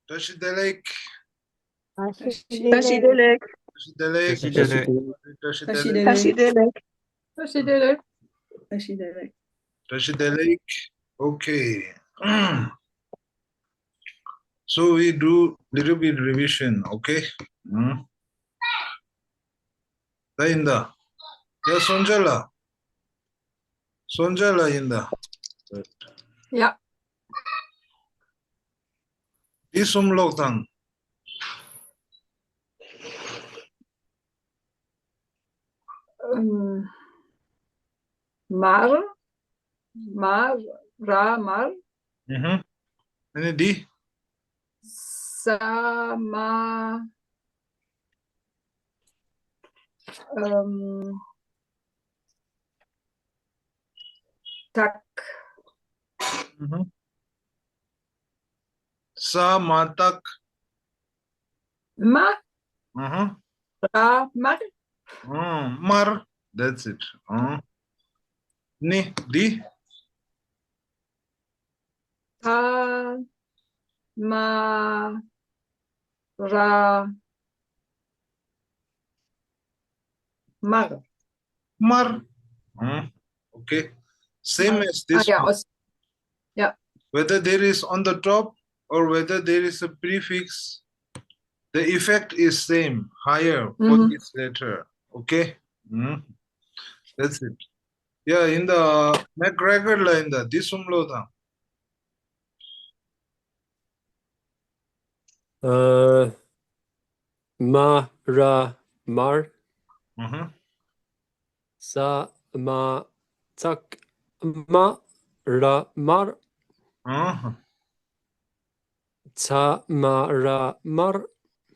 Taşidelek, Taşidelek. taşidelek, Taşidelek. taşidelek, Taşidelek. Taşidelek. Taşidelek. taşidelek. Okay. So we do little bit revision, okay? Inda. Ya Sonjala. Sonjala inda. Ja. Isumloktan. Mar. Mar. Ra. Mar. Ini di? Sama. Tak. Sa matak. Ma. Ra. Mar. Mar. That's it. Ni di? Ta. Ma. Ra. Mar. Mar. Okay. Same as this Ja, one. ja. Whether there is on the top or whether there is a prefix, the effect is same, higher for this letter. Okay? That's it. Yeah, in the McGregor line, this umlota. Ma, ra, mar. Sa, ma, tak, ma, ra, mar. Ta, ma, ra, mar.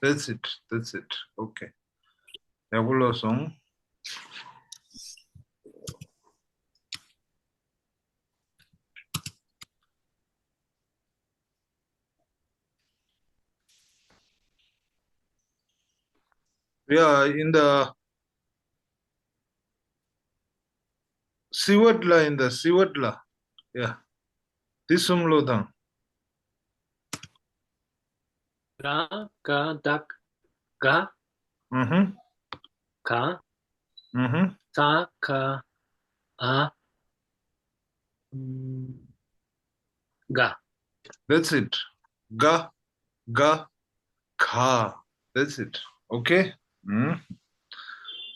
That's it. That's it. Okay. Yagulo song. Yeah, in the Sivatla, in the Sivatla. Yeah. This umlota. Ra, ka, dak, ga. Ka. Ta, ka, a. Ga. That's it. Ga, ga, kha. That's it. Okay?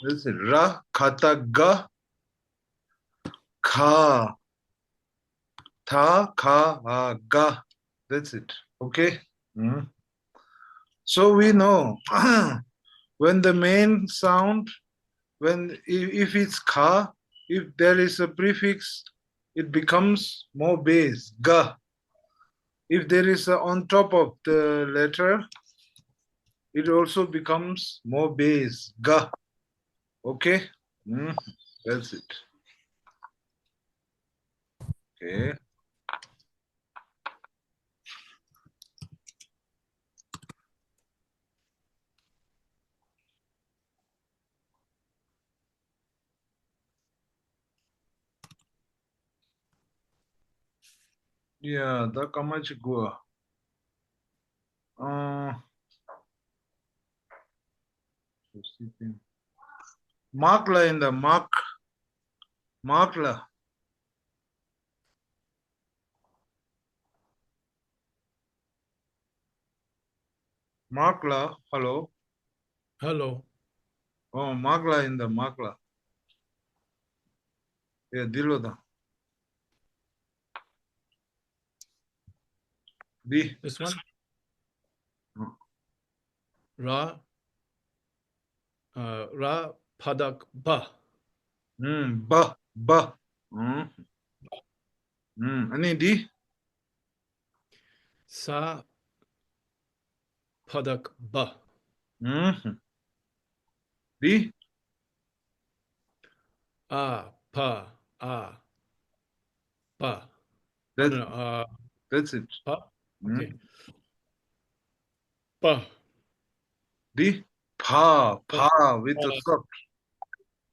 That's it. Ra, khata, ga, kha. Tha, kha, ga. That's it. Okay? So we know when the main sound, if it's kha, if there is a prefix, it becomes more bass, ga. If there is a on top of the letter, it also becomes more bass, ga. Okay? That's it. Okay. Yeah, the kamachigua. Mark la in the mark la. Mark la, hello. Hello. Oh, mark la in the mark la. Yeah, dilo da. Di. This one. Ra. Ra padak ba. Ba. Ani di? Sa padak ba. Di? A pa a ba. That's it. Pa. Okay. Pa. Di? Pa with the soft.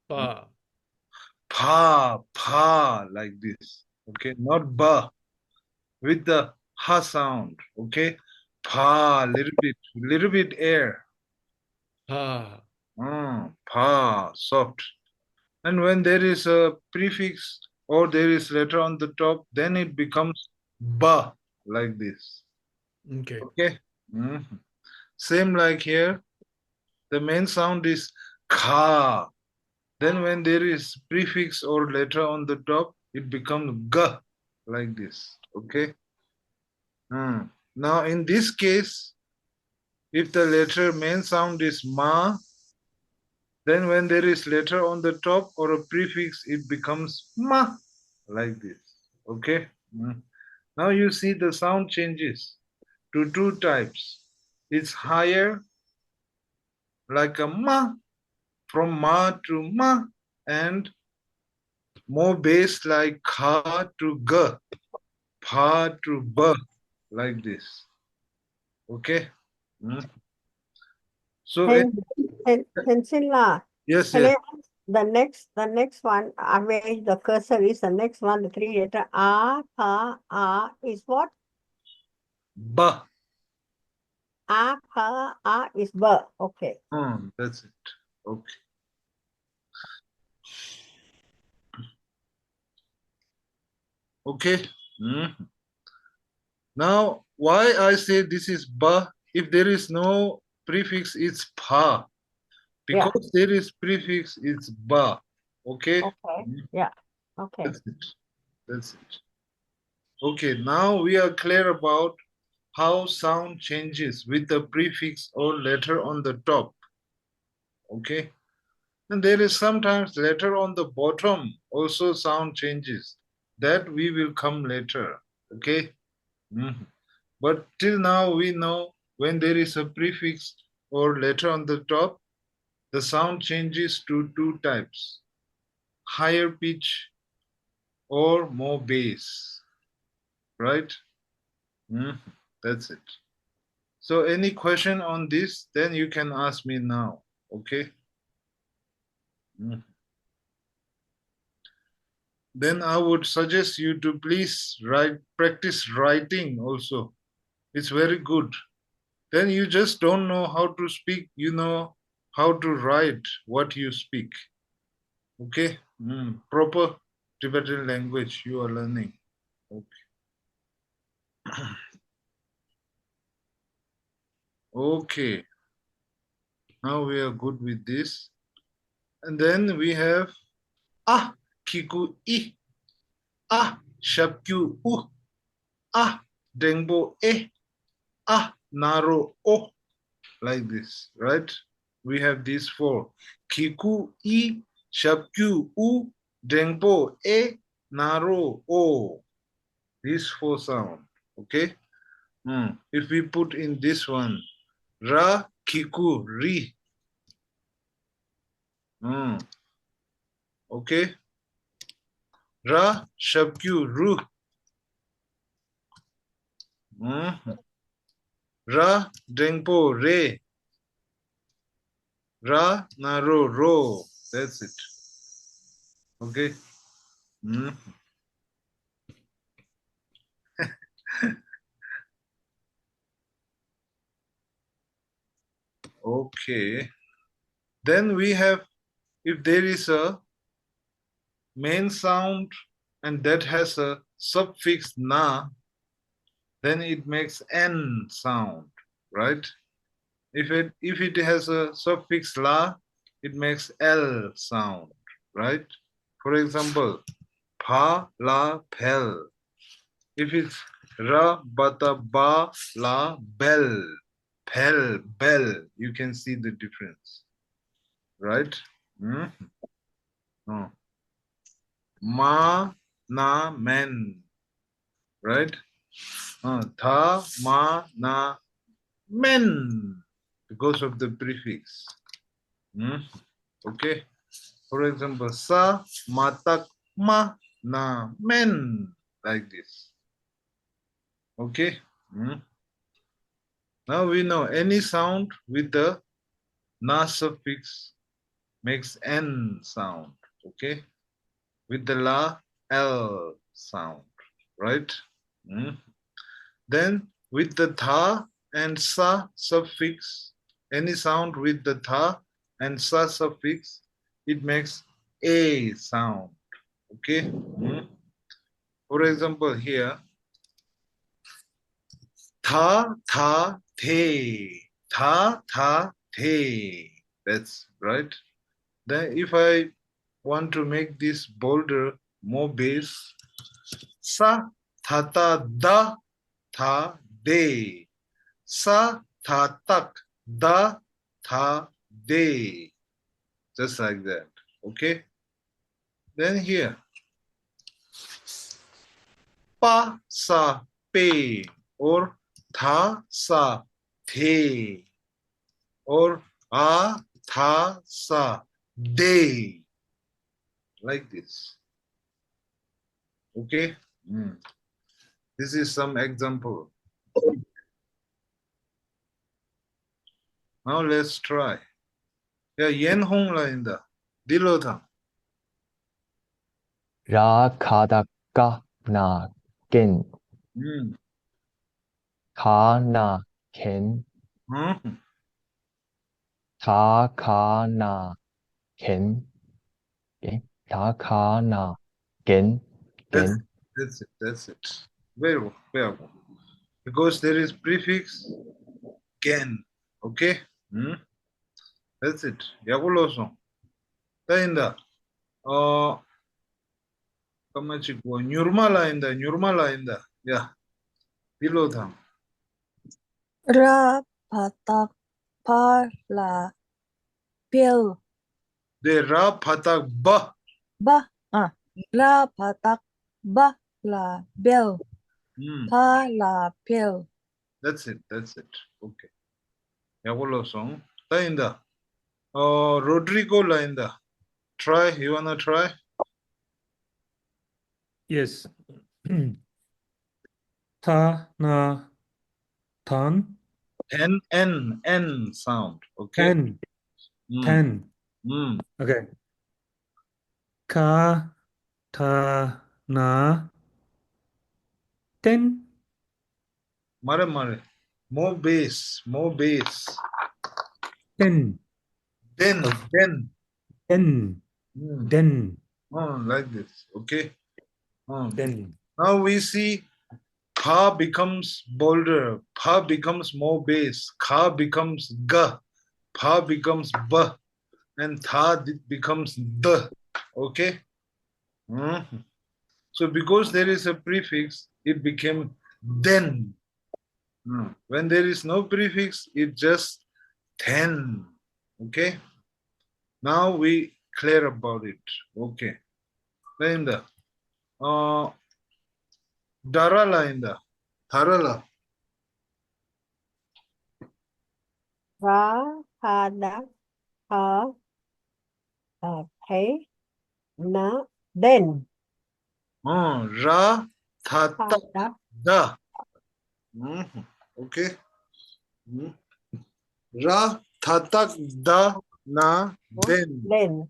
Pa. Pa like this. Okay, not ba with the ha sound. Okay, Pa, little bit air. Pa. Pa, soft. And when there is a prefix or there is letter on the top, then it becomes ba, like this. Okay. Okay. Same like here. The main sound is ka. Then when there is prefix or letter on the top, it becomes ga, like this. Okay. Now in this case, if the letter main sound is ma, then when there is letter on the top or a prefix, it becomes ma, like this. Okay. Now you see the sound changes to two types. It's higher, like a ma, from ma to ma, and more bass like kha to ga, pa to ba, like this. Okay. So Pencilla. yes, Can yes. I ask the next one, where the cursor is, the next one, the three letter is what? Ba. Is ba. Okay. That's it. Okay. Okay. Now, why I say this is ba? If there is no prefix, it's pa. Because there is prefix, it's ba. Okay? Okay. Yeah. Okay. That's it. That's it. Okay, now we are clear about how sound changes with the prefix or letter on the top. Okay? And there is sometimes letter on the bottom also sound changes. That we will come later. Okay? But till now we know when there is a prefix or letter on the top, the sound changes to two types, higher pitch or more bass, right? That's it. So any question on this, then you can ask me now, okay? Then I would suggest you to please practice writing also. It's very good. Then you just don't know how to speak, you know how to write what you speak. Okay? Proper Tibetan language you are learning. Okay. Okay. Now we are good with this. And then we have kiku I, shapkyu U, dengbo E, naro O, like this, right? We have these four. Kiku I, shapkyu U, dengbo E, naro O. These four sound, okay? If we put in this one, Ra, Kiku, Ri. Okay? Ra, Shabkyu, Ru. Ra, Dengpo, Re. Ra, Naro, Ro. That's it. Okay? Okay. Then we have, if there is a main sound and that has a suffix na, then it makes n sound, right? If it has a suffix la, it makes l sound, right? For example, pa, la, pel. If it's ra, bata, ba, la, bell, pel, bell, you can see the difference, right? Ma, na, men, right? Tha, ma, na, men, because of the prefix. Okay. For example, sa, matak, ma, na, men, like this. Okay. Now we know any sound with the na suffix makes n sound. Okay. With the la, l sound, right? Then with the tha, and sa suffix, any sound with the tha and sa suffix, it makes a sound. Okay. For example, here, tha tha the, tha tha the. That's right. Then if I want to make this bolder, more bass, sa tha ta da tha de, sa tha tak da tha de, just like that. Okay. Then here, pa sa pe, or tha sa the, or a tha sa de, like this. Okay. This is some example. Now let's try. Yeah, Yen Hong la in the Dilotang. Ra khada ka na ken. Ka na ken. Ta ka na ken. Okay. Ta ka na ken. Ken. That's it. Very well. Because there is prefix gen. Okay? That's it. Yaguloso. Tainda. Kamachiko. Nyurmala in the. Yeah. Dilotang. Ra patak pa la pil De ra patak ba. ba ra patak ba la bil pa la pil. That's it. Okay. Yaguloso. Tainda. Rodrigo la in the. Try. You wanna try? Yes. Ta na tan. N sound. Okay. Ten. Okay. Ka ta na ten. Mare. More bass. Ten. Then. Ten. Den. Like this. Okay. Den. Now we see pa becomes bolder. Pa becomes more bass. Ka becomes ga. Pa becomes ba. And tha becomes the. Okay. So because there is a prefix, it became then. When there is no prefix, it just ten. Okay. Now we clear about it. Okay. Then the darala in the tharala. Ra khada ha the na den. Ra tha ta Khada da. Okay. Ra tha tak da na den. den.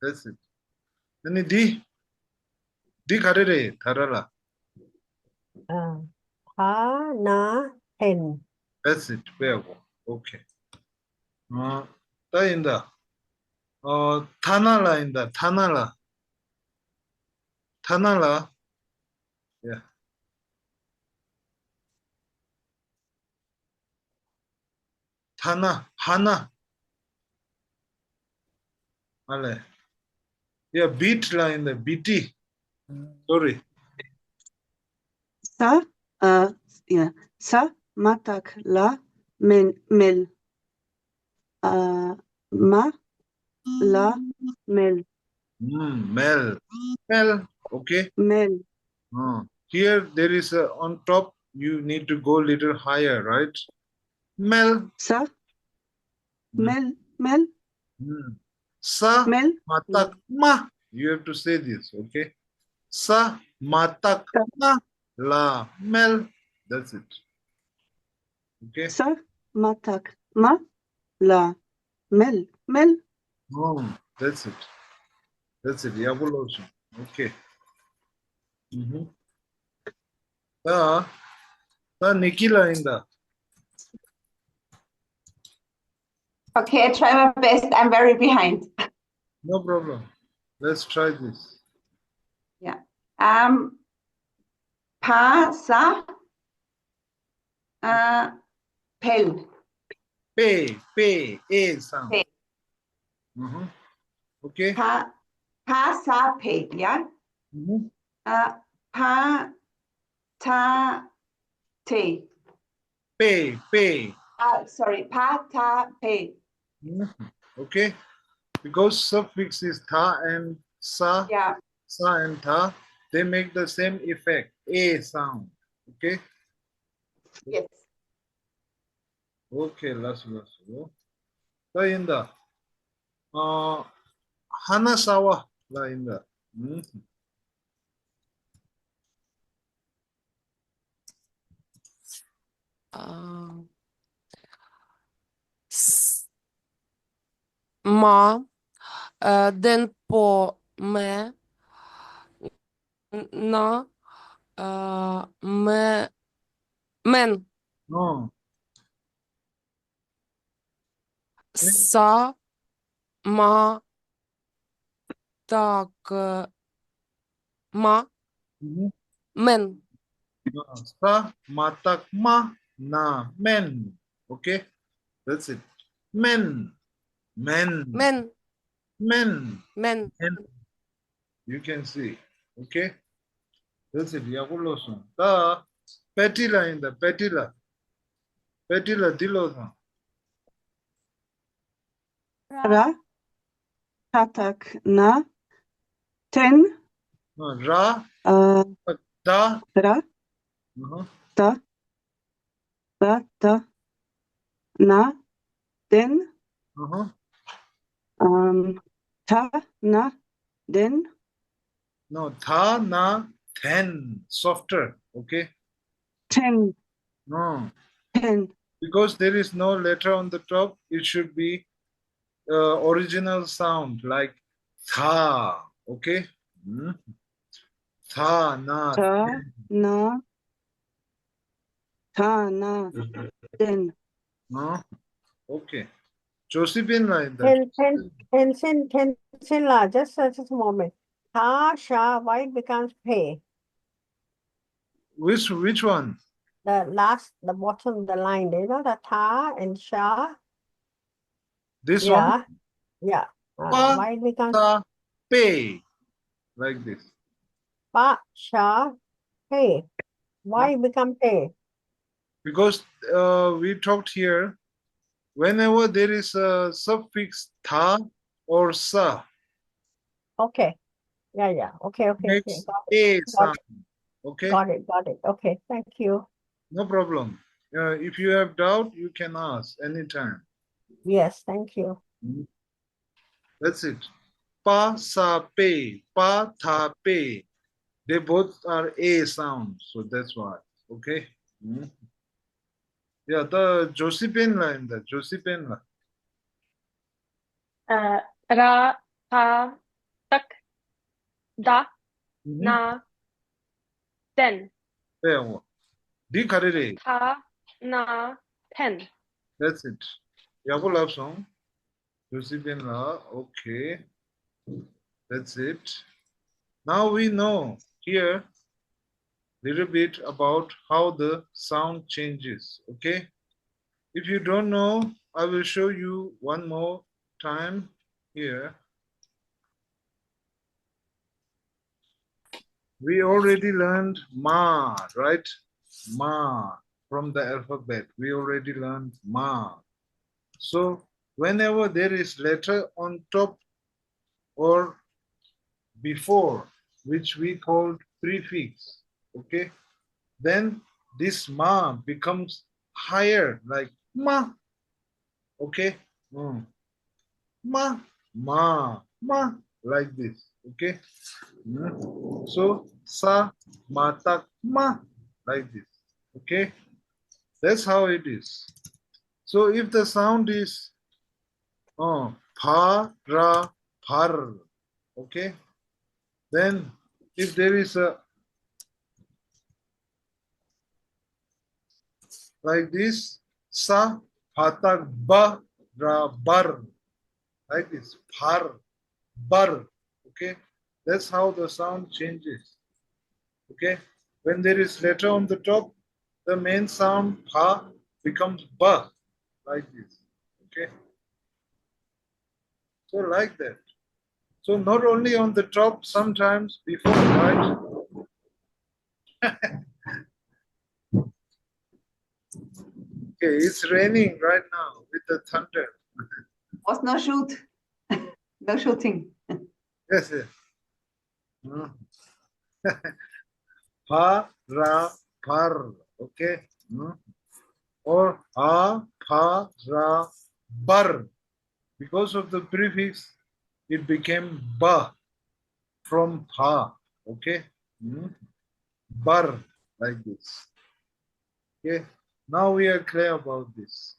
That's it. Then di kharere tharala. Tha na ten. That's it. Okay. Ta in the thanala in the thanala. Yeah. Hana. Ale. Yeah, beat la in the BT. Sorry. Sa matak la mel ma la mel. Mel. Okay. Mel. Here there is a on top. You need to go a little higher, right? Mel. Sa mel. Sa Mel. matak ma. You have to say this, okay? Sa matak ma la mel. That's it. Okay. Sa matak ma la mel. That's it. Yabuloso. Okay. Ta Nikila in the Okay, I try my best. I'm very behind. No problem. Let's try this. Yeah. Pa, sa, pel. Pay, A sound. Pay. Okay. Pa, sa, pe. Yeah. Pa, ta, te. Pay. Sorry. Pa, ta, pe. Okay. Because suffix is tha and sa, Yeah. sa and tha, they make the same effect. A sound. Okay. Yes. Okay, last. Lainda. Hanasawa. Lainda. Ма, ден по ме, на, мен, No. са, ма, так, ма, мен. Sa, matak, ma, na, men. Okay. That's it. Men. Мен. You can see. Okay. That's it. Yakuloson. The petila in the petila. Petila diloson. Ra, patak, na, ten. No, ra, da. Ra, ta, na, den. Ta, na, den. No, tha, na, ten. Softer. Okay. 10. No. 10. Because there is no letter on the top, it should be original sound like tha. Okay. Tha, na. Ta, na, den. No. Okay. Josephine like that. Tensila, just a moment. Ta, sha, why it becomes pay? Which one? The bottom of the line, you know, the ta and sha. This one? Yeah. Pa, Why it becomes ta, pay. Like this. pa, sha, pay? Why it become pay? Because we talked here, whenever there is a suffix tha or sa, Okay. Yeah. Okay. makes Got a it. sound. Okay. Got it. Okay. Thank you. No problem. If you have doubt, you can ask anytime. Yes, thank you. That's it. Pa, sa, pe, pa, tha, pe. They both are a sound, so that's why. Okay. Yeah, the Josephine line, the Josephine line. Ra, ta, tak, da, na, ten. There. Di karere. Ta, na, ten. That's it. Yago love song. Josephine la. Okay. That's it. Now we know here little bit about how the sound changes. Okay. If you don't know, I will show you one more time here. We already learned ma, right? Ma from the alphabet. We already learned ma. So whenever there is letter on top or before, which we called prefix, okay, then this ma becomes higher, like ma, okay, ma, like this, okay. So sa, ma, tak, ma, like this, okay. That's how it is. So if the sound is pa, ra, par, okay, then if there is a like this, sa, pa, tak, ba, ra, bar. Like this. Par, bar. Okay. That's how the sound changes. Okay. When there is letter on the top, the main sound pa becomes ba. Like this. Okay. So like that. So not only on the top, sometimes before, right? Okay, it's raining right now with the thunder. Was no shoot. No shooting. Yes, yes. Pa, ra, par. Okay. Or a, pa, ra, bar. Because of the prefix, it became ba from pa. Okay. Bar, like this. Okay. Now we are clear about this.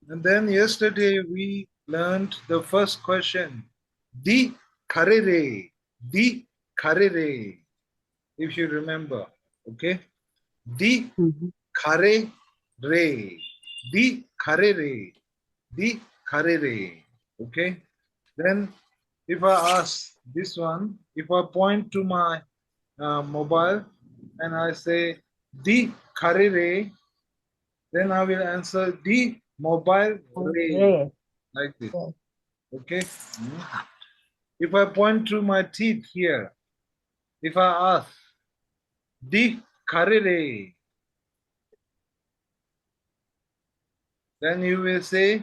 And then yesterday we learned the first question. Di karere. Di karere. If you remember. Okay. Di karere. Di karere. Di karere. Okay. Then if I ask this one, if I point to my mobile and I say di karere, then I will answer di mobile ray, like this. Okay. If I point to my teeth here, if I ask di karere, then you will say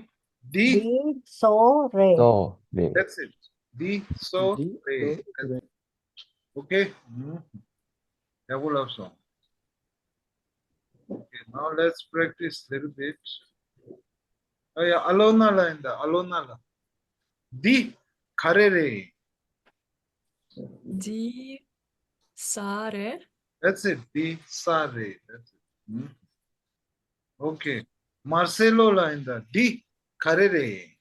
di so re. So re. That's it. Di so re. Okay. Double of song. Okay. Now let's practice a little bit. Oh yeah, alona la in the alona la. Di karere. Di sare. That's it. Di sare. That's it. Okay. Marcelo la in the di karere.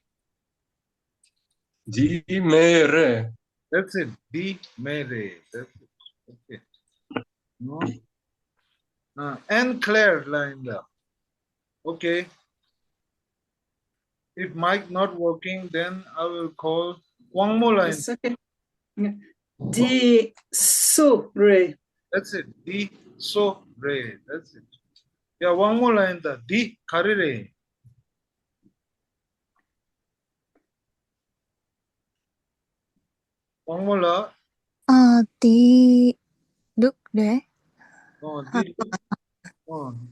Di mere. That's it. Di mere. That's it. Okay. No. And Claire la in the. Okay. If mic not working, then I will call Wang Mo la in. It's okay. Di so re. That's it. Di so re. That's it. Yeah, one more line. The di karire. One more la. Di look re.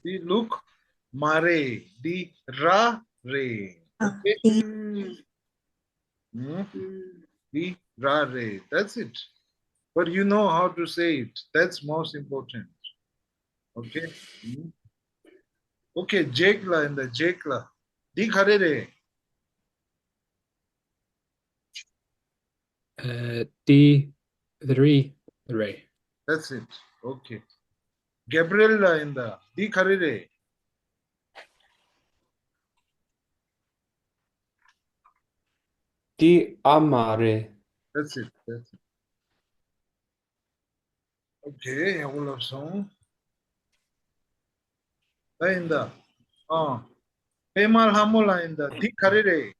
Di look mare. Di ra re. Okay. Di ra re. That's it. But you know how to say it. That's most important. Okay. Okay, Jake la in the Jake la. Di karire. Di three re. That's it. Okay. Gabriel la in the di karire. Di amare. That's it. That's it. Okay, I will have song. In the Pemal Hamola in the di karire.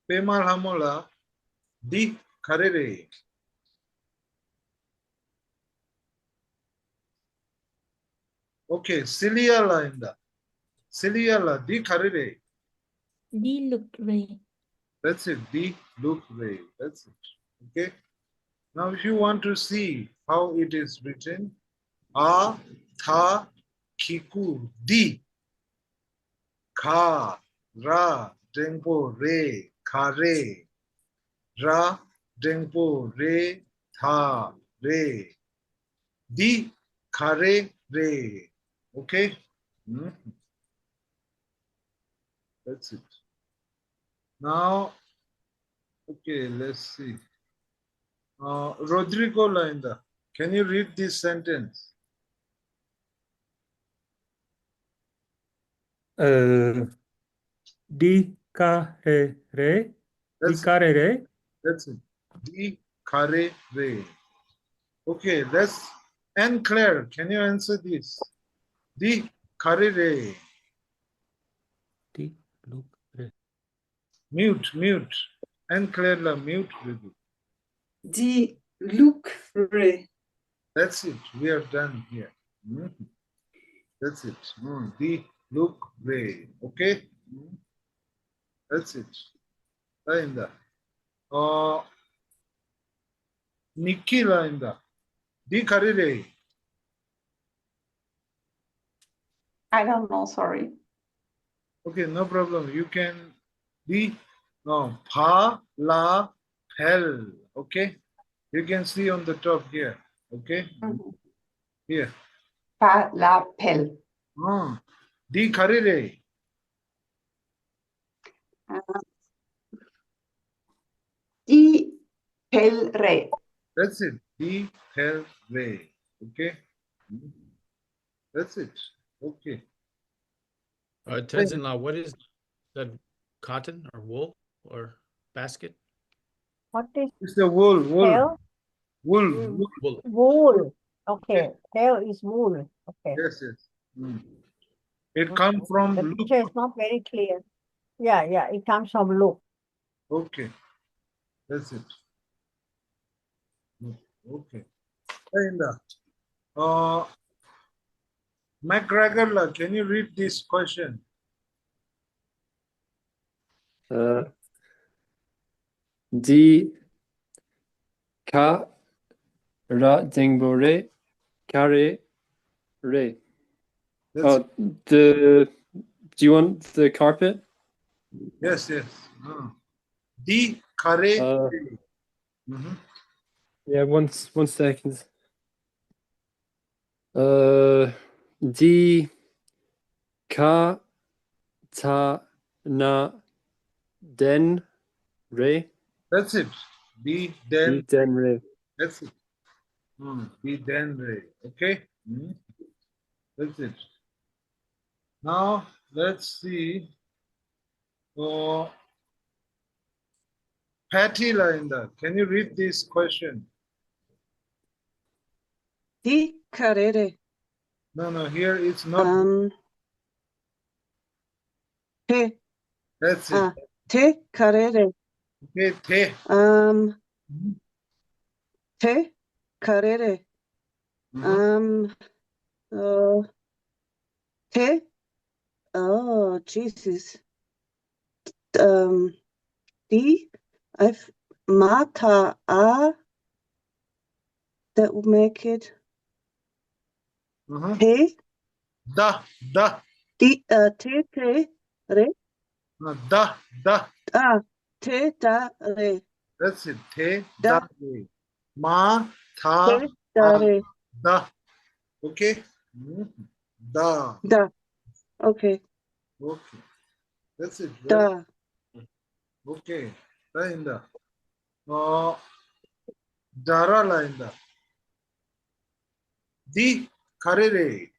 Pemal Hamola di karire. Okay, Celia la in the Celia la di karire. Di look re. That's it. Di look re. That's it. Okay. Now, if you want to see how it is written, a, tha, kiku, di, ka, ra, dengpo, re, kare, ra, dengpo, re, tha, re, di, kare, re. Okay? That's it. Now, okay, let's see. Rodrigo Lainda, can you read this sentence? Di karere. Di karere. That's it. Di kare re. Okay, let's. And Claire, can you answer this? Di kare re. Di look re. Mute. And Claire la mute. Di look re. That's it. We are done here. That's it. Di look re. Okay. That's it. Inda. Nikki la inda. Di kare re. I don't know, sorry. Okay, no problem. You can be pa la pel. Okay, you can see on the top here. Okay, here. Pa la pel. Di kare re. Di pel re. That's it. Di pel re. Okay, that's it. Okay. Tenzin-la, what is that? Cotton or wool or basket? What is It's the wool. tail? Wool. Wool. Okay. Tail is wool. Okay. Yes. It comes from The look. picture is not very clear. Yeah, it comes from look. Okay, that's it. Okay. And McGregor, can you read this question? Di ka ra dingbore kare re. That's do you want the carpet? Yes. Di kare. Yeah, one second. Di ka ta na den re. That's it. Di den. Den re. That's it. Di den re. Okay. That's it. Now let's see. Patty Linda, can you read this question? Di carere. No, here it's not. Te. That's it. Te carere. Okay, te. Te carere. Te. Oh, Jesus. Di. I've mata a. That will make it. Te. Da. Di. Te re. Da. Te da re. That's it. Te da re. Ma tha Te da re. da. Okay. Da. Okay. That's it. Da. Okay. Linda. Dara Linda. Di carere.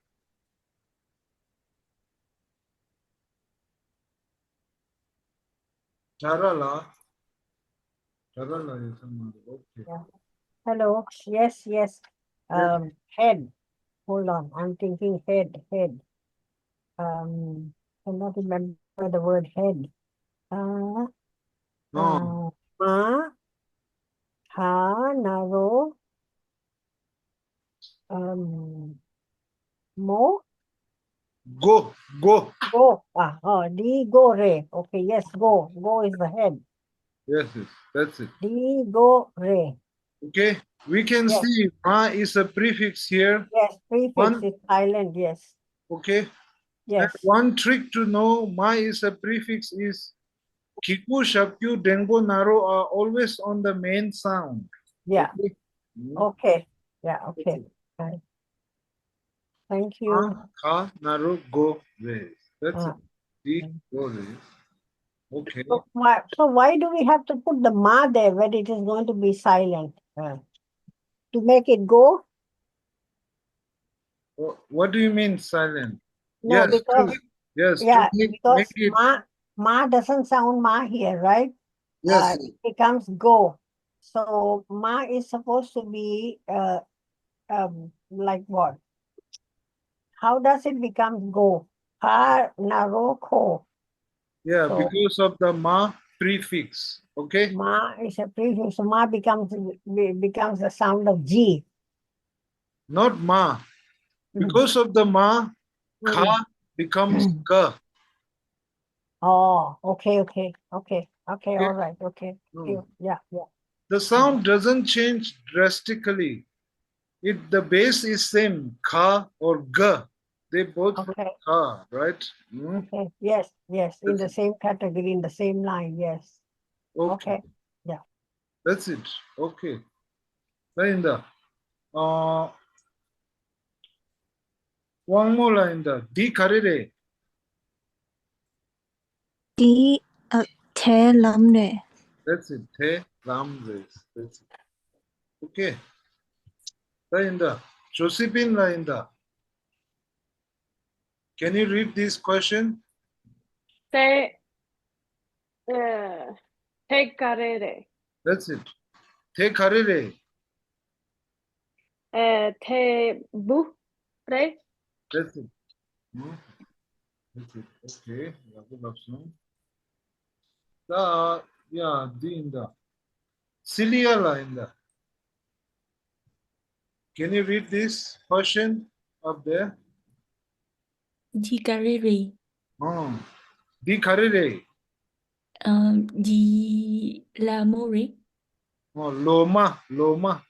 Tarala. Okay. Yeah. Hello. Yes. Head. Hold on. I'm thinking head. Cannot remember the word head. Ma, ha, naro, mo. Go. Di go re. Okay, yes, go. Go is the head. Yes, that's it. Di go re. Okay, we can see ma is a prefix here. Yes, prefix is silent, yes. Okay. Yes. And one trick to know ma is a prefix is Kiku, Shapyu, Dengo, Naro are always on the main sound. Yeah. Okay. Yeah, okay. Right. Thank you. Ka, Naro, go, re. That's it. Di, go, re. Okay. So why do we have to put the ma there when it is going to be silent? To make it go? What do you mean silent? No, yes, because make it, ma doesn't sound ma here, right? Yes. It becomes go. So ma is supposed to be like what? How does it become go? Par naro ko. Yeah, So- because of the ma prefix. Okay. Ma is a prefix. So ma becomes the sound of G. Not ma. Because of the ma, ka becomes ka. Oh, okay, all right, okay. No. Yeah. The sound doesn't change drastically. The base is same, ka or ga. They both from Okay. ka, right? Hmm? Okay. Yes, in the same category, in the same line, yes. Okay. Yeah. That's it. Okay. Line the one more line the di karere. Tí thế lắm rồi. That's it. Te ram race. That's it. Okay. Line the Josephine line the. Can you read this question? Te te carere. That's it. Te karere. Te bu re. That's it. Hmm? That's it. Okay. Yeah, good option. The in the Celia line the. Can you read this question up there? Di carere. Di karere. Di l'amore. Loma. Loma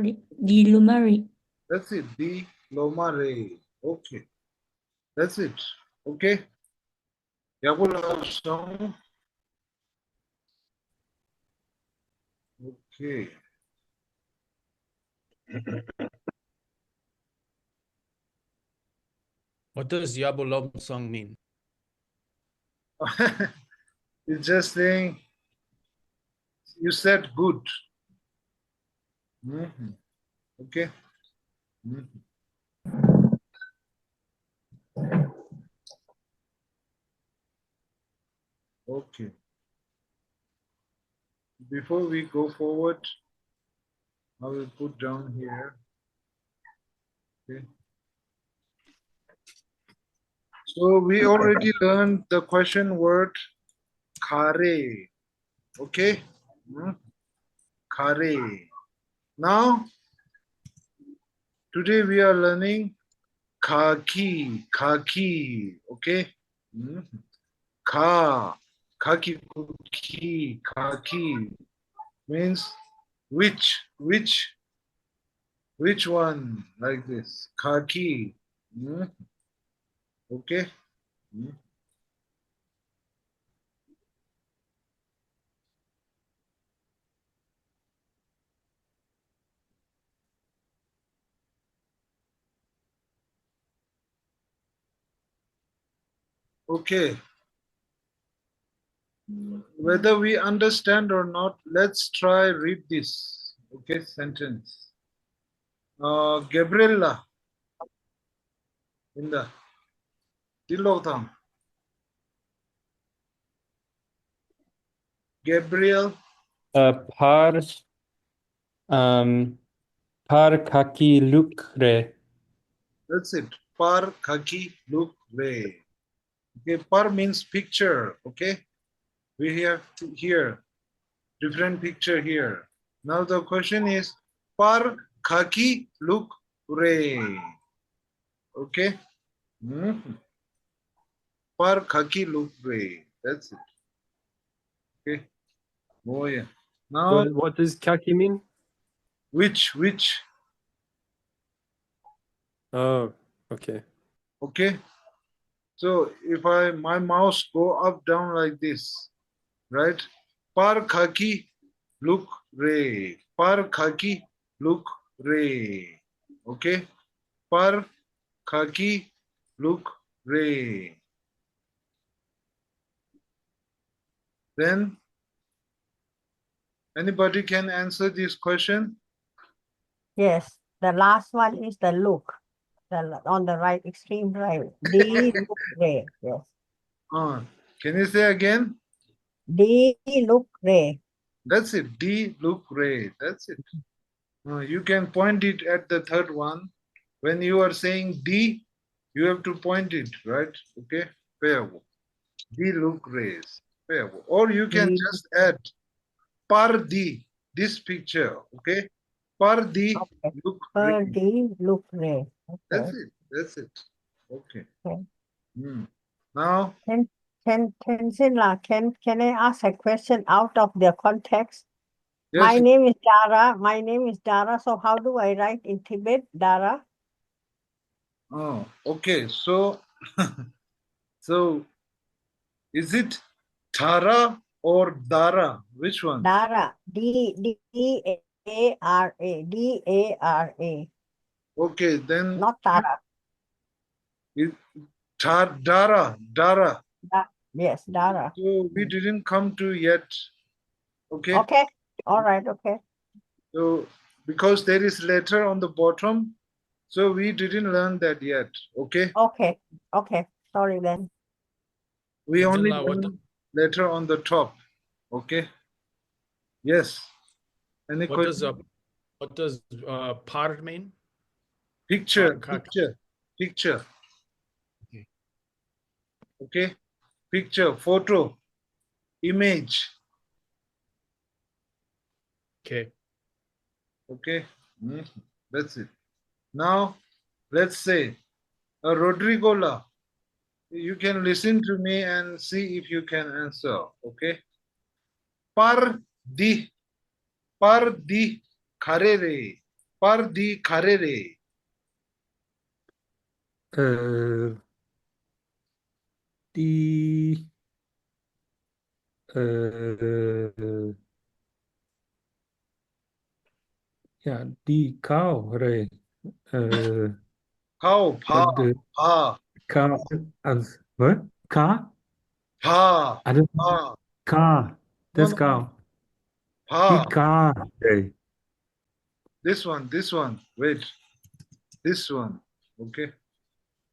re. Di loma re. That's it. Di loma re. Okay. That's it. Okay. Yakula. Okay. What does Yabolom song mean? It's just saying you said good. Okay. Okay. Before we go forward, I will put down here. Okay. So we already learned the question word khare. Okay. Khare. Now, today we are learning khaki. Okay. Khaki means which one, like this, khaki. Okay. Okay. Whether we understand or not, let's try read this. Okay, sentence. Gabriella. In the Tilotham. Gabriel. Par kaki lukre. That's it. Par kaki look re. Okay, par means picture. Okay, we have here different picture here. Now the question is par kaki look re. Okay. Par kaki look re. That's it. Okay. Oh yeah. Now What does kaki mean? which? Oh, okay. Okay. So if my mouse go up down like this, right? Par khaki look re. Par khaki look re. Okay? Par khaki look re. Then anybody can answer this question? Yes, the last one is the look. On the right, extreme right. Di look re. Yes. Can you say again? Di look re. That's it. D look re. That's it. You can point it at the third one. When you are saying D, you have to point it, right? Okay. Fair. D look rays. Fair. Or you can D. just add par D, this picture. Okay. Par D Okay. look Per ray. D look ray. That's Okay. it. That's it. Okay. Okay. Now, Tenzin, can I ask a question out of the context? yes. My name is Dara. My name is Dara. So how do I write in Tibet, Dara? Oh, okay. So, so is it Tara or Dara? Which one? Dara. D-A-R-A. D-A-R-A. Okay, then. Not Tara. Dara. Yes, Dara. So we didn't come to yet. Okay. Okay. All right. Okay. So because there is letter on the bottom, so we didn't learn that yet. Okay. Okay. Okay. Sorry then. We only Tenzin, learned letter on the top. Okay. Yes. Any question? What does par mean? Picture. Par- Picture. Okay. Okay. Picture. Photo. Image. Okay. Okay. That's it. Now, let's say Rodrigo La. You can listen to me and see if you can answer. Okay. Par di kharere. Par di kharere. Di yeah, di cow re Cow. Pa. Car as what? Car? Pa. I don't Pa. car. That's No. cow. Pa. Di car re. This one. Wait. This one. Okay.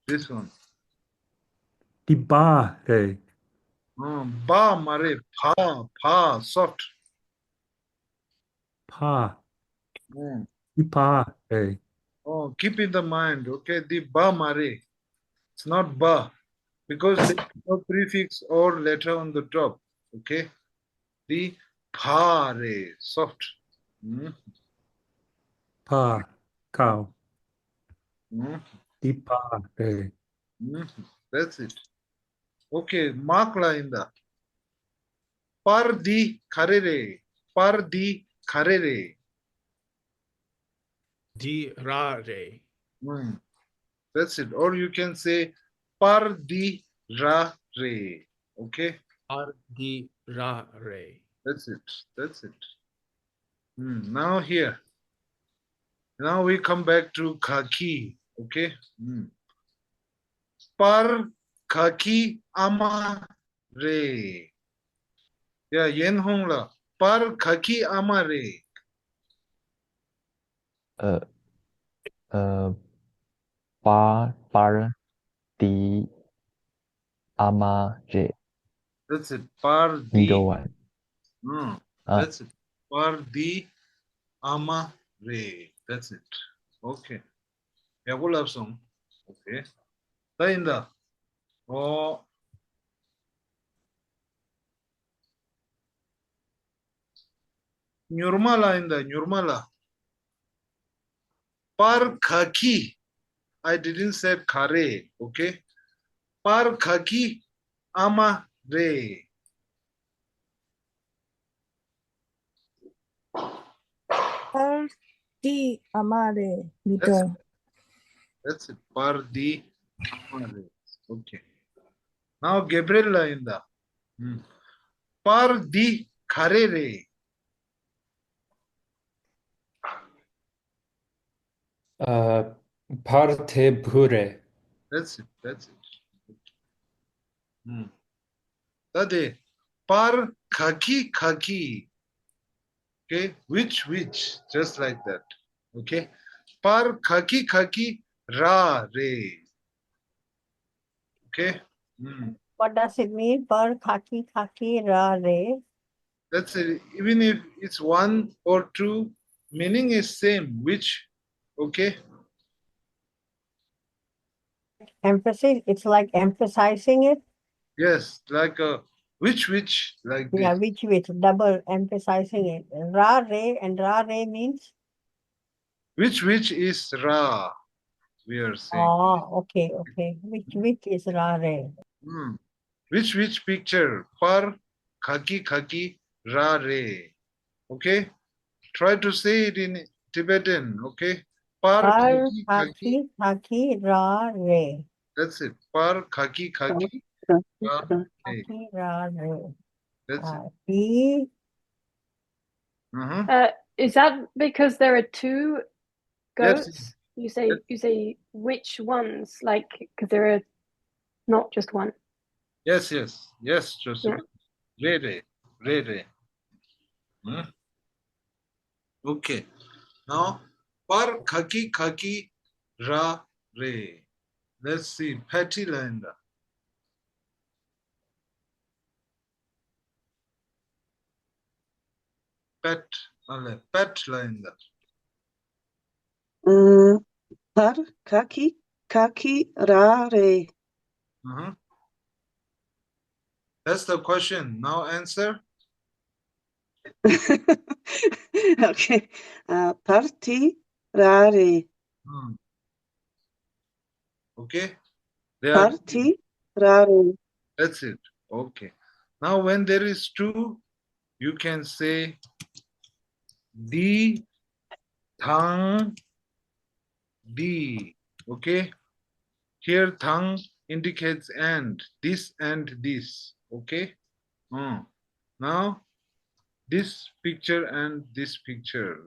This one. Di ba re. Ba mare. Pa. Soft. Pa. Di pa re. Oh, keep in the mind. Okay. The ba mare. It's not ba. Because there is no prefix or letter on the top. Okay. The pare. Soft. Pa. Cow. Di pa re. That's it. Okay, mark la in the par di kharere. Par di kharere. Di ra re. That's it. Or you can say par di ra re. Okay. Par di ra re. That's it. Now here. Now we come back to khaki. Okay. Par khaki ama re. Yeah, yen hong la. Par khaki ama re. Par di ama re. That's it. Par di. Middle one. That's it. Par di ama re. That's it. Okay. Yeah, we'll have some. Okay. Tainda. Oh. Nyurmala inda. Nyurmala. Par khaki. I didn't say khare. Okay. Par khaki ama re. Par di amare middle. That's it. Par di ama re. Okay. Now Gabriela inda. Par di khare re. Parte bhure. That's it. Tade. Par khaki. Okay. Which. Just like that. Okay. Par khaki ra re. Okay. What does it mean? Per khaki ra re. That's it. Even if it's one or two, meaning is same. Which, okay? Emphasis, it's like emphasizing it. Yes, like a which, like Yeah, this. which, double emphasizing it. Ra, re, and ra, re means? Which is Ra, we are saying. Oh, okay. Which is ra, re? Hmm. Which picture? Par, khaki, ra, re. Okay? Try to say it in Tibetan, okay? Par, Par, khaki. khaki, ra, re. That's it. Par, khaki, ra, re. Khaki, ra, re. That's it. P. Is that because there are two Yes. goats? You say which ones? Like, because there are not just one. Yes, Joseph. Yeah. Re. Hmm? Okay. Now, par khaki, ra, re. Let's see. Patty Linda. Pet Linda. Par khaki ra re. That's the question. Now answer. Okay. Parti ra re. Okay. Parti ra re. That's it. Okay. Now when there is two, you can say di, thang, di. Okay. Here thang indicates and. This and this. Okay. Now this picture and this picture.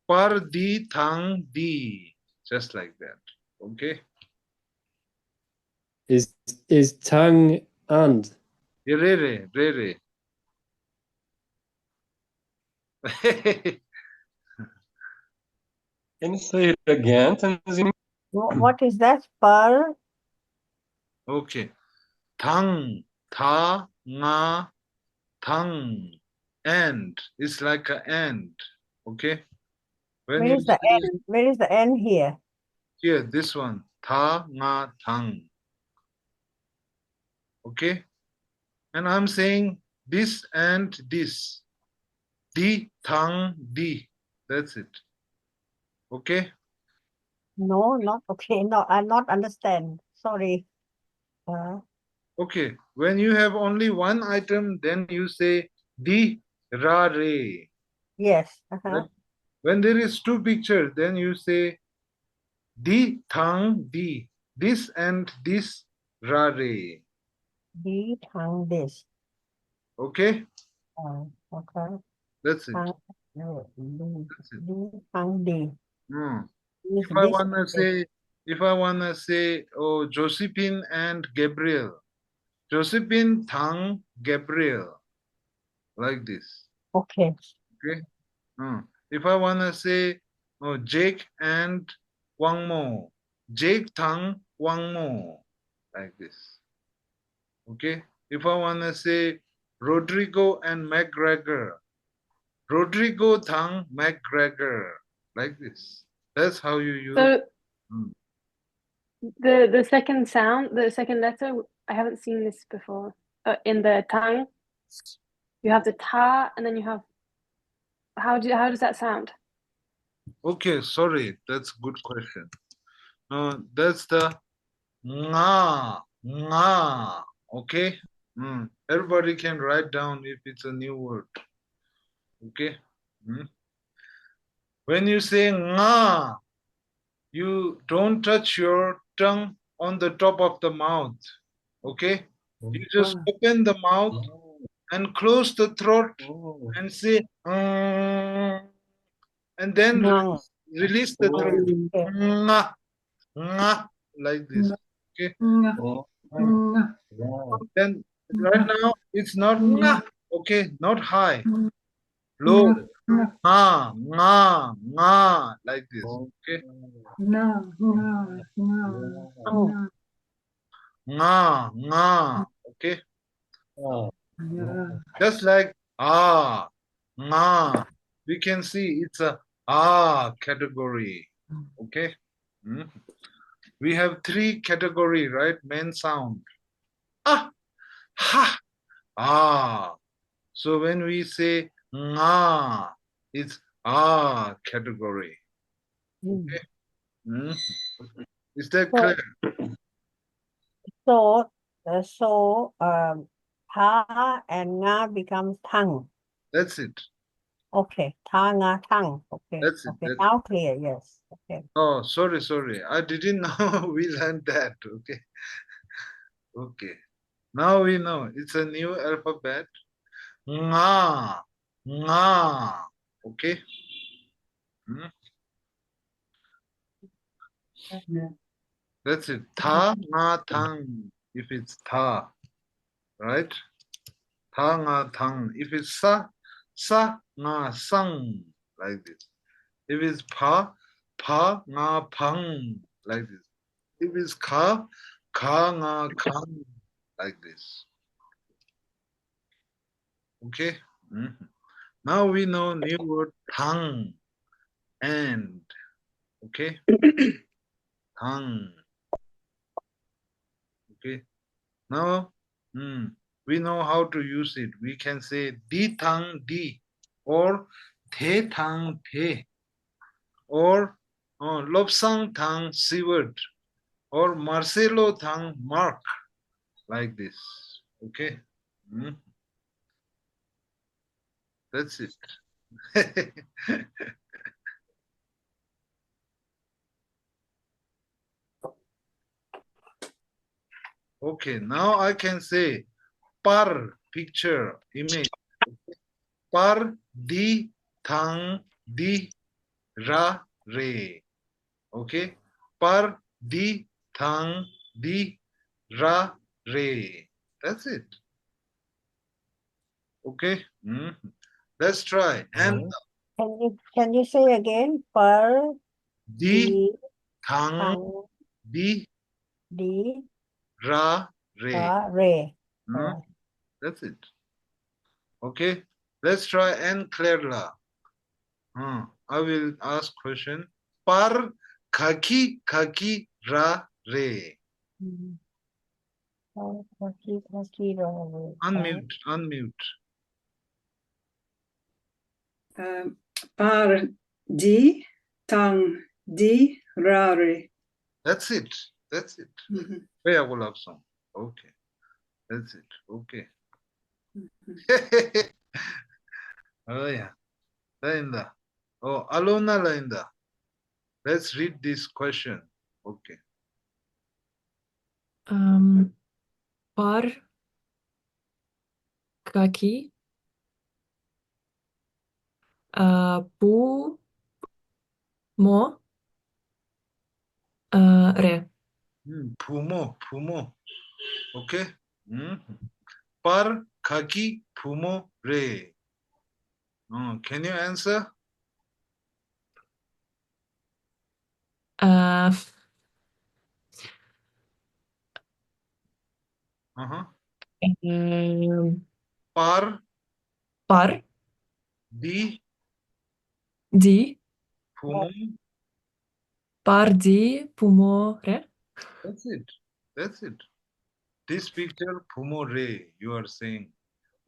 Par di, thang, di. Just like that. Okay. Is tongue and? Re. Can you say it again, Tanzini? What is that? Par. Okay. Thang, tha, nga, thang. And. It's like an and. Okay. When Where is the N? Where is the N here? Here, this one. Tha, nga, thang. Okay. And I'm saying this and this. Di, thang, di. That's it. Okay. No, not okay. No, I not understand. Sorry. Okay. When you have only one item, then you say di, ra, re. Yes. When there is two pictures, then you say di, thang, di. This and this, ra, re. Di, thang, this. Okay. Okay. That's it. Di, thang, di. If I wanna say, oh, Josephine and Gabriel. Josephine, Thang, Gabriel. Like this. Okay. Okay. If I wanna say, oh, Jake and Wang Mo. Jake, Thang, Wang Mo. Like this. Okay. If I wanna say Rodrigo and McGregor. Rodrigo, Thang, McGregor. Like this. That's how you use. So the second sound, the second letter, I haven't seen this before. In the tongue, you have the ta, and then you have. How does that sound? Okay, sorry, that's a good question. That's the nga. Okay. Everybody can write down if it's a new word. Okay. When you say nga, you don't touch your tongue on the top of the mouth. Okay. You just open the mouth and close the throat and say and then release the throat. Nga, like this. Okay. Then right now it's not nga. Okay, not high. Low. Nga, like this. Okay. Nga. Okay. Just like nga. We can see it's a category. Okay. We have 3 category, right? Main sound. Ha. So when we say nga, it's category. Okay. Is that clear? So ta and nga becomes tongue. That's it. Okay, ta nga tongue. Okay. That's it. Okay, That's now clear. Yes. Okay. Oh, sorry. I didn't know we learned that. Okay. Okay. Now we know it's a new alphabet. Nga. Okay. That's it. Ta, nga, tang. If it's ta, right? Ta, nga, tang. If it's sa, nga, sang. Like this. If it's pa, nga, pang. Like this. If it's ka, nga, kang. Like this. Okay. Now we know new word tongue and. Okay. Tongue. Okay. Now we know how to use it. We can say di tongue di or the tongue the or Lobsang tongue Seward or Marcelo tongue Mark, like this. Okay. That's it. Okay, now I can say par, picture, image. Par di thang di ra re. Okay, par di thang di ra re. That's it. Okay. Let's try. And Can you say again? Per di thang di ra re. re. That's it. Okay. Let's try and Clearla. I will ask question. Par kaki ra re. Unmute. Par di tang di rare. That's it. Where will have some? Okay. That's it. Okay. Oh yeah. Lainda. Oh, Alona Lainda. Let's read this question. Okay. Par kaki pu mo re. Pumo. Okay. Par kaki pumo re. Can you answer? Par di pumo. Par di pumo re. That's it. This picture pumo re, you are saying.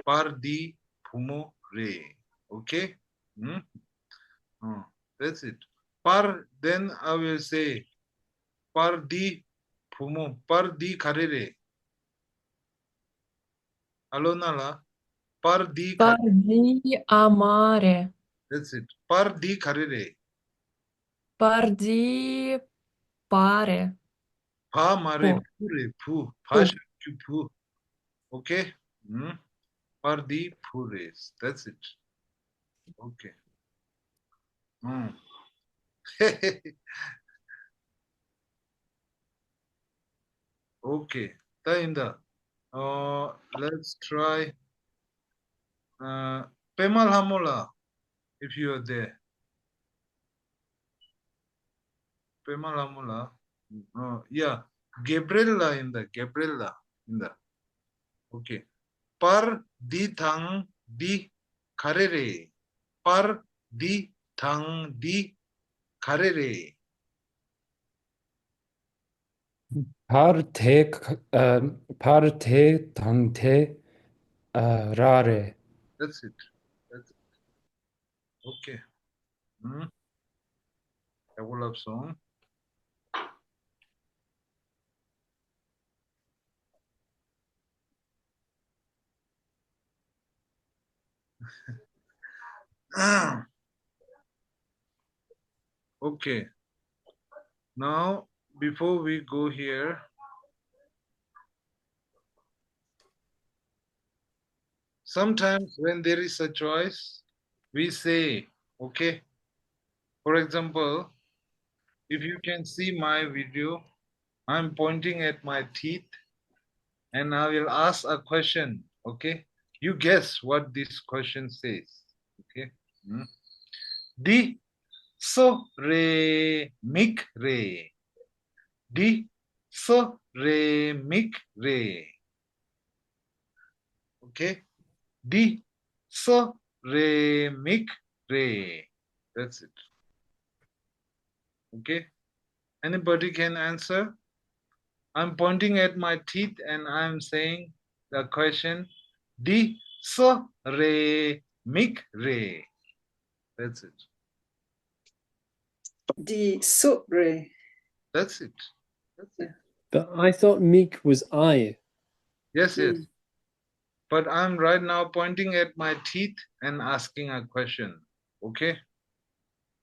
Par di pumo re. Okay? That's it. Par, then I will say par di pumo, par di karere. Alona, par di amare. That's it. Par di karere. Par di pare. Pa mare pure pu. Pa shakyu pu. Okay? Par di pures. That's it. Okay. Okay. Tainda. Let's try Pemal Hamola, if you are there. Pemal Hamola. Yeah. Gabriella in the. Okay. par di thang di kharere. Par di thang di kharere. Parte tante rare. That's it. That's it. Okay. Double up song. Okay. Now, before we go here, sometimes when there is a choice, we say, okay, for example, if you can see my video, I'm pointing at my teeth and I will ask a question, okay? You guess what this question says, okay? Di, so, re, mik, re. Di, so, re, mik, re. Okay? Di, so, re, mik, re. That's it. Okay? Anybody can answer? I'm pointing at my teeth and I'm saying the question Di, so, re, mik, re. That's it. Di, so, re. That's it. That's it. But I thought meek was I. Yes, yes. But I'm right now pointing at my teeth and asking a question. Okay?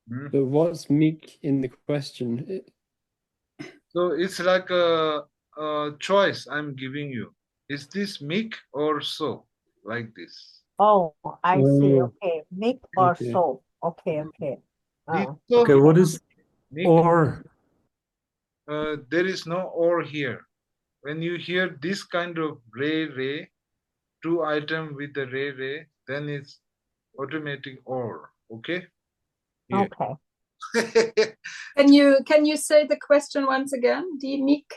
But what's meek in the question? So it's like a choice I'm giving you. Is this meek or so? Like this. Oh, I see. Oh, Okay. Make or okay. so. Okay, okay. So Okay, what is meek, or? there is no or here. When you hear this kind of re, two item with the re, then it's automatic or. Okay? Here. Okay. Can you say the question once again? Di mik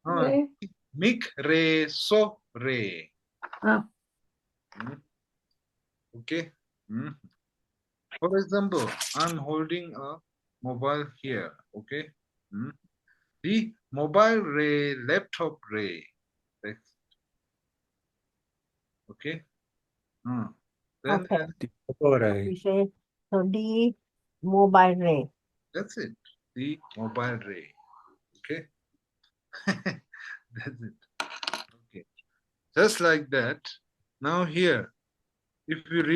re? Mik, re, so, re. Ah. Okay? For example, I'm holding a mobile here. Okay? The mobile re, laptop re. Okay? Then Okay. We say so the mobile ray. that's it. The mobile ray. Okay? That's it. Okay. Just like that. Now here, if you read